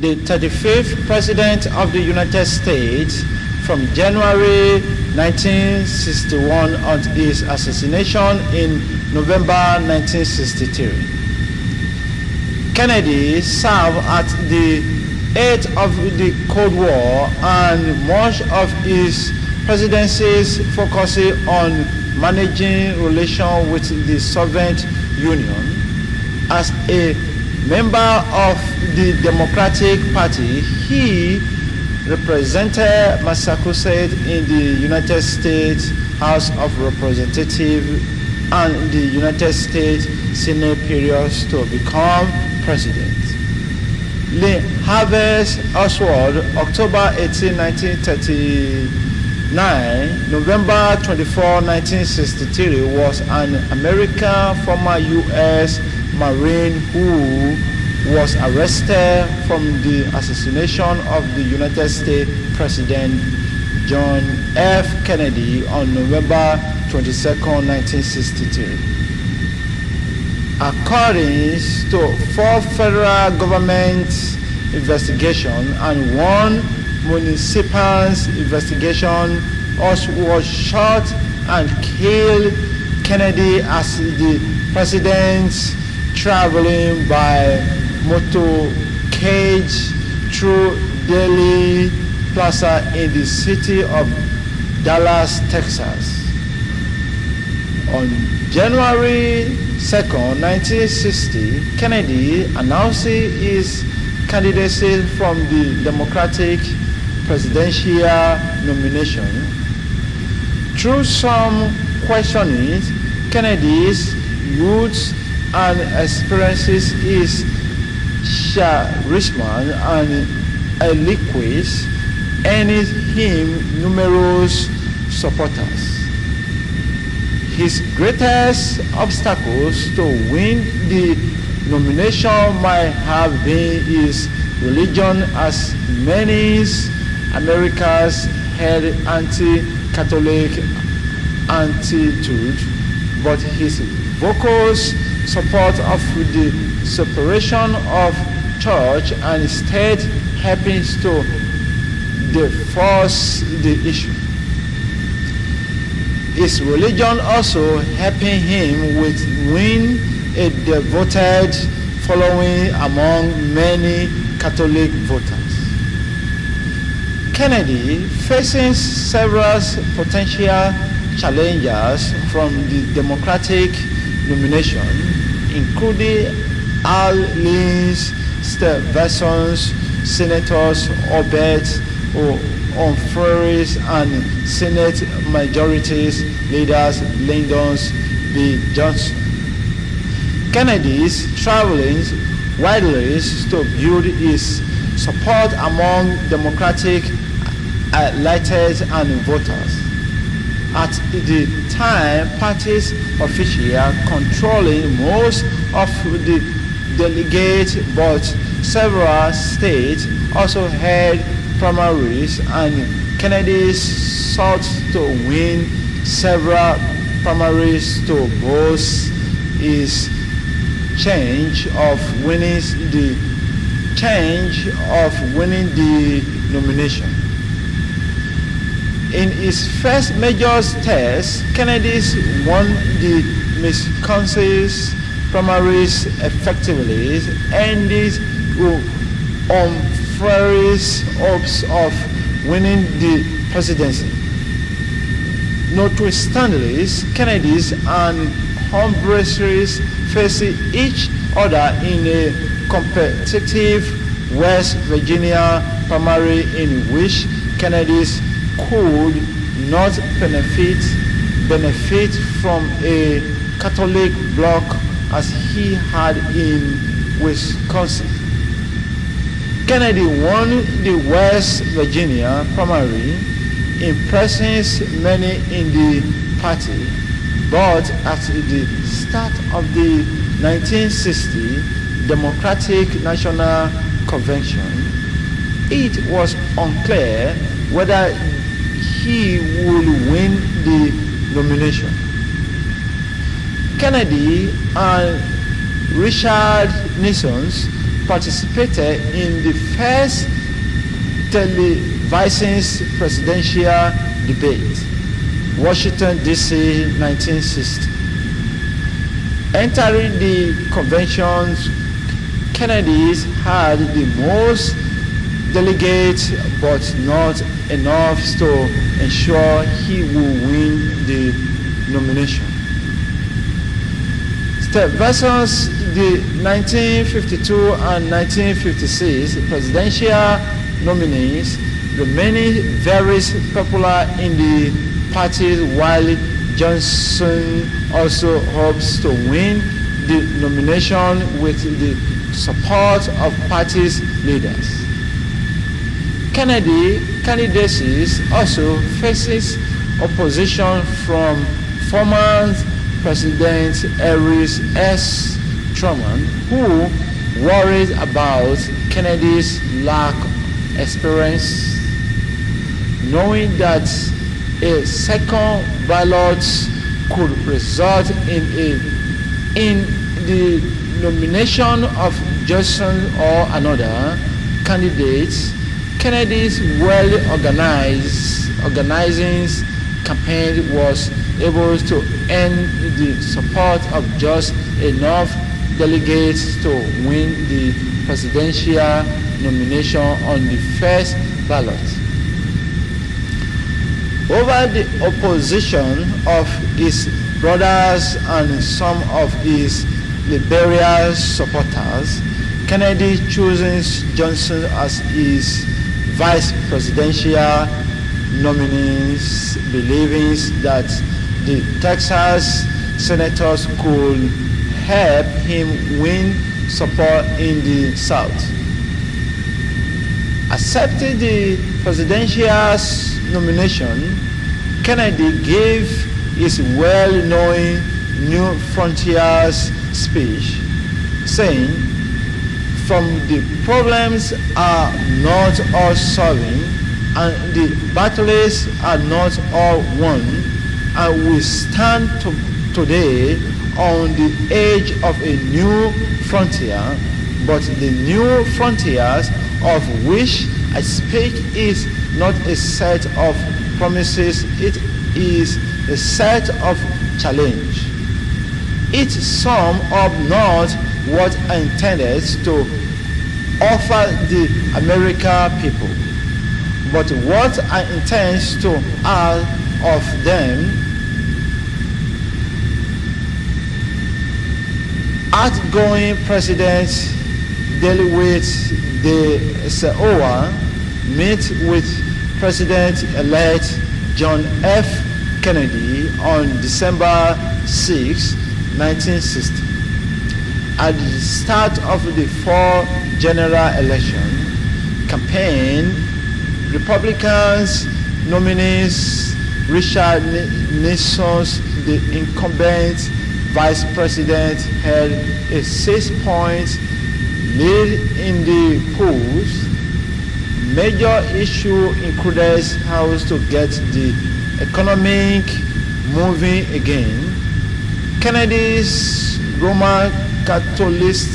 the 35th President of the United States from January 1961 until his assassination in November 1963. Kennedy served at the height of the Cold War, and much of his presidencies focusing on managing relations with the Soviet Union. As a member of the Democratic Party, he represented Massachusetts in the United States House of Representatives and the United States Senate periods to become president. Lee Harvey Oswald, October 18, 1939, November 24, 1963, was an American former U.S. Marine who was arrested from the assassination of the United States President John F. Kennedy on November 22, 1963. According to 4 federal government investigations and 1 municipal investigation, was shot and killed Kennedy as the president traveling by motorcade through Dealey Plaza in the city of Dallas, Texas. On January 2nd, 1960, Kennedy announced his candidacy from the Democratic presidential nomination. Through some questioning, Kennedy's youth and experiences, his charisma and eloquence earned him numerous supporters. His greatest obstacles to win the nomination might have been his religion, as many Americans had anti-Catholic attitude, but his vocal support of the separation of church and state helping to force the issue. His religion also helping him with win a devoted following among many Catholic voters. Kennedy, facing several potential challenges from the Democratic nomination, including Al Lee's versus Senators Obed Humphreys and Senate Majority Leaders Lyndon B. Johnson. Kennedy's traveling widely to build his support among Democratic electors and voters. At the time, parties officials controlling most of the delegates, but several states also had primaries, and Kennedy sought to win several primaries to boost his change of winning the nomination. In his first major test, Kennedy won the Wisconsin primaries effectively, ending Humphreys' hopes of winning the presidency. Notwithstanding, Kennedy and Humphreys faced each other in a competitive West Virginia primary in which Kennedy could not benefit from a Catholic bloc as he had in Wisconsin. Kennedy won the West Virginia primary, impressing many in the party, but at the start of the 1960 Democratic National Convention, it was unclear whether he would win the nomination. Kennedy and Richard Nixon participated in the first televised presidential debate, Washington, D.C., 1960. Entering the convention, Kennedy had the most delegates, but not enough to ensure he would win the nomination. Versus the 1952 and 1956 presidential nominees remaining very popular in the party, while Johnson also hopes to win the nomination with the support of party's leaders. Kennedy candidacy also faces opposition from former President Harry S. Truman, who worried about Kennedy's lack of experience, knowing that a second ballot could result in the nomination of Johnson or another candidate. Kennedy's organizing campaign was able to earn the support of just enough delegates to win the presidential nomination on the first ballot. Over the opposition of his brothers and some of his liberal supporters, Kennedy chooses Johnson as his vice presidential nominee, believing that the Texas senators could help him win support in the South. Accepting the presidential nomination, Kennedy gave his well-known New Frontiers speech, saying, "From the problems are not all solving, and the battles are not all won, and we stand today on the edge of a new frontier, but the new frontiers of which I speak is not a set of promises, it is a set of challenge. It sums up not what I intended to offer the American people, but what I intend to ask of them. Outgoing President Delaware de Seowa met with President-elect John F. Kennedy on December 6, 1960. At the start of the fall general election campaign, Republicans nominees Richard Nixon, the incumbent vice president, had a 6-point lead in the polls. Major issue included how to get the economic moving again, Kennedy's Roman Catholics,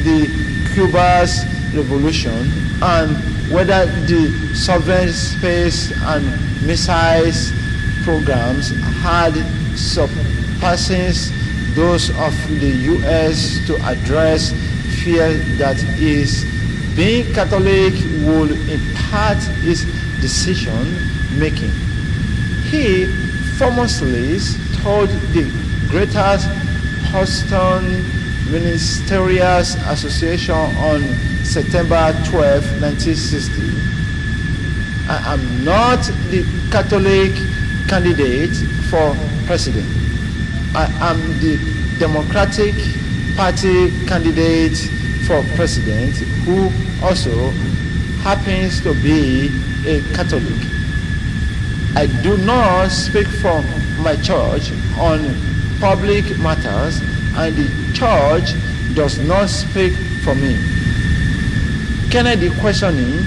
the Cuba's revolution, and whether the sovereign space and missiles programs had surpassed those of the U.S. to address fear that his being Catholic would impact his decision making. He famously told the Greater Houston Ministerial Association on September 12, 1960, "I am not the Catholic candidate for president. I am the Democratic Party candidate for president who also happens to be a Catholic. I do not speak for my church on public matters, and the church does not speak for me." Kennedy questioning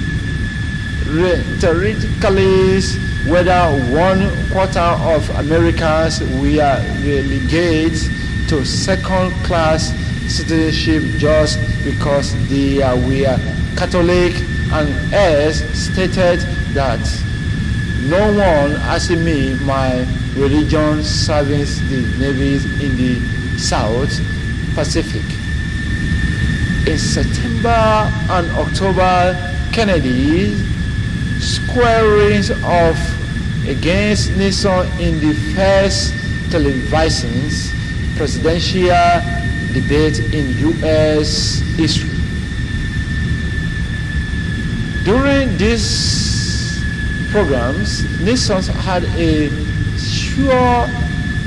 rhetorically whether 1/4 of Americans were relegated to second-class citizenship just because they were Catholic, and as stated that no one asking me my religion serving the navies in the South Pacific. In September and October, Kennedy squaring off against Nixon in the first televised presidential debate in U.S. history. During these programs, Nixon had a sure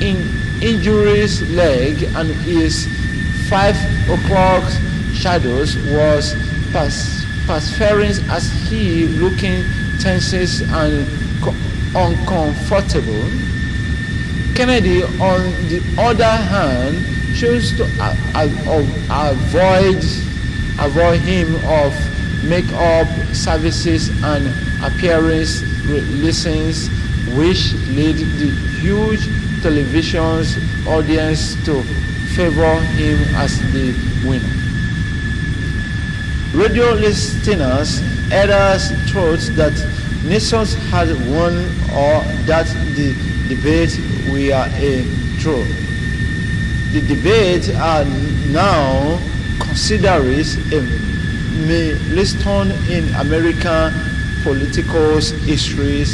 injuries leg, and his 5 o'clock shadows was perspiring as he looking tense and uncomfortable. Kennedy, on the other hand, chose to avoid him of make-up services and appearance lessons, which led the huge television audience to favor him as the winner. Radio listeners either thought that Nixon had won or that the debate were a draw. The debate are now considered a milestone in American political history,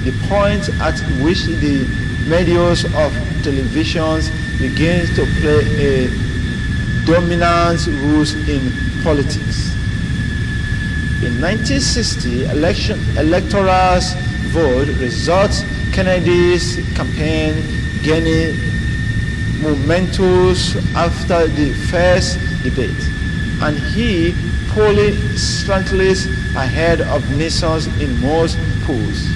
the point at which the medias of television begins to play a dominant role in politics. In 1960 electoral vote results, Kennedy's campaign gaining momentum after the first debate, and he polling slightly ahead of Nixon in most polls.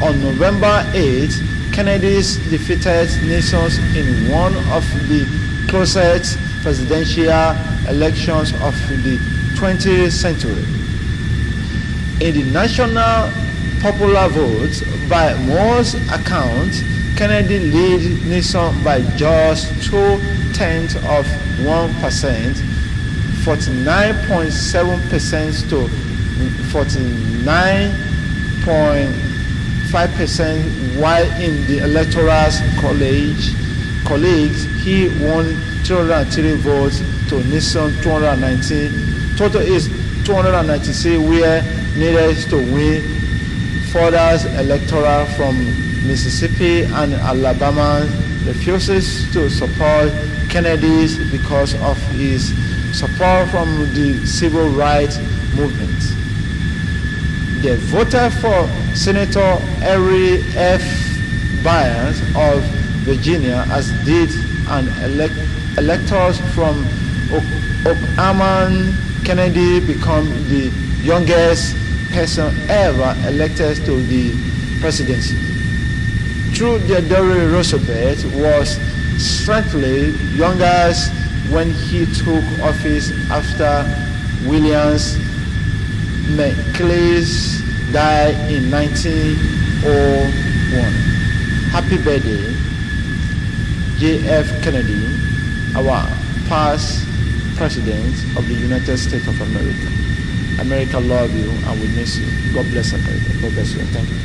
On November 8, Kennedy defeated Nixon in one of the closest presidential elections of the 20th century. In the national popular vote, by most accounts, Kennedy led Nixon by just 0.2%, 49.7% to 49.5%, while in the electoral colleagues he won 303 votes to Nixon 219. Total is 296, where needed to win further electoral from Mississippi and Alabama refuses to support Kennedy because of his support from the civil rights movement. They voted for Senator Harry F. Byers of Virginia, as did an electors from Oklahoma. Kennedy became the youngest person ever elected to the presidency. Theodore Roosevelt was slightly younger when he took office after William McKinley died in 1901. Happy birthday, J.F. Kennedy, our past President of the United States of America. America love you and we miss you. God bless America. God bless you and thank you.